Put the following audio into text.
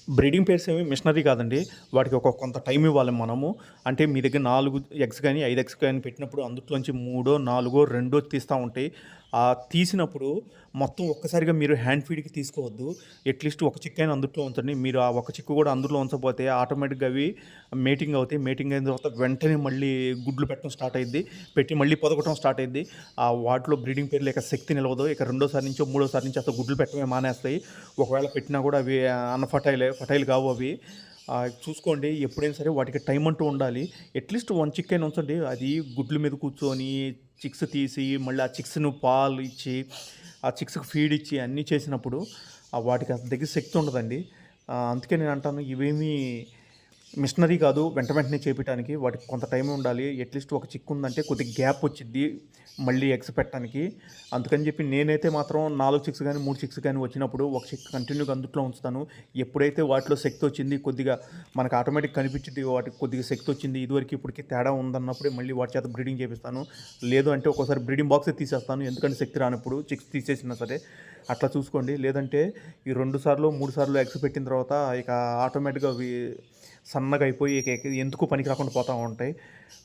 Breeding pairs ఏమి machinery కాదండి. వాటికి ఒక కొంత టైం ఇవ్వాలి మనము. అంటే మీ దగ్గర 4 ఎగ్స్ గాని, 5 ఎగ్స్ గాని పెట్టినప్పుడు అందుట్లోంచి మూడో, నాలుగో, రెండో తీస్తా ఉంటాయి. తీసినప్పుడు మొత్తం ఒక్కసారిగా మీరు హ్యాండ్ ఫీడ్‌కి తీసుకోవద్దు. అట్‌లీస్ట్ ఒక చిక్కయినా అందుట్లో ఉంచండి. మీరు ఆ ఒక్క చిక్కు కూడా అందులో ఉంచకపోతే ఆటోమేటిక్‌గా అవి మేటింగ్ అవుతాయి. మేటింగ్ అయిన తర్వాత వెంటనే మళ్ళీ గుడ్లు పెట్టడం స్టార్ట్ అయ్యిద్ది. పెట్టి మళ్ళీ పొదగటం స్టార్ట్ అయ్యిద్ది. వాటిలో బ్రీడింగ్ పేర్లు ఇక శక్తి నిలవదు. ఇక రెండోసారి నుంచో, మూడోసారి నుంచి అసలు గుడ్లు పెట్టడమే మానేస్తాయి. ఒకవేళ పెట్టినా కూడా అవి ఫర్టైల్ కావు అవి. చూసుకోండి ఎప్పుడైనా సరే వాటికి టైం అంటూ ఉండాలి. అట్‌లీస్ట్ 1 చిక్ అయినా ఉంచండి. అది గుడ్ల మీద కూర్చొని చిక్స్ తీసి మళ్ళీ ఆ చిక్స్‌ను పాలు ఇచ్చి, ఆ చిక్స్‌కి ఫీడ్ ఇచ్చి అన్నీ చేసినప్పుడు వాటికి అంత దగ్గర శక్తి ఉండదండి. అందుకే నేను అంటాను ఇవేమీ మిషనరీ కాదు వెంట వెంటనే చేపియటానికి. వాటికి కొంత టైం ఉండాలి. అట్‌లీస్ట్ ఒక చిక్ ఉందంటే కొద్దిగా గ్యాప్ వచ్చిద్ది మళ్ళీ ఎగ్స్ పెట్టడానికి. అందుకని చెప్పి నేనైతే మాత్రం 4 చిక్స్ గానీ, 3 చిక్స్ గానీ వచ్చినప్పుడు ఒక చిక్ కంటిన్యూగా అందుట్లో ఉంచుతాను. ఎప్పుడైతే వాటిలో శక్తి వచ్చింది కొద్దిగా మనకు ఆటోమేటిక్ కనిపించిద్ది వాటికి కొద్దిగా శక్తి వచ్చింది. ఇదివరకు ఇప్పటికి తేడా ఉందన్నప్పుడే మళ్ళీ వాటి చేత బ్రీడింగ్ చేపిస్తాను. లేదు అంటే ఒక్కోసారి బ్రీడింగ్ బాక్సే తీసేస్తాను. ఎందుకంటే శక్తి రానప్పుడు చిక్స్ తీసేసినా సరే. అట్లా చూసుకోండి. లేదంటే ఈ 2 సార్లు, 3 సార్లు ఎగ్స్ పెట్టిన తర్వాత ఇక ఆటోమేటిక్‌గా అవి సన్నగా అయిపోయి ఇక ఎందుకు పనికి రాకుండా పోతా ఉంటాయి.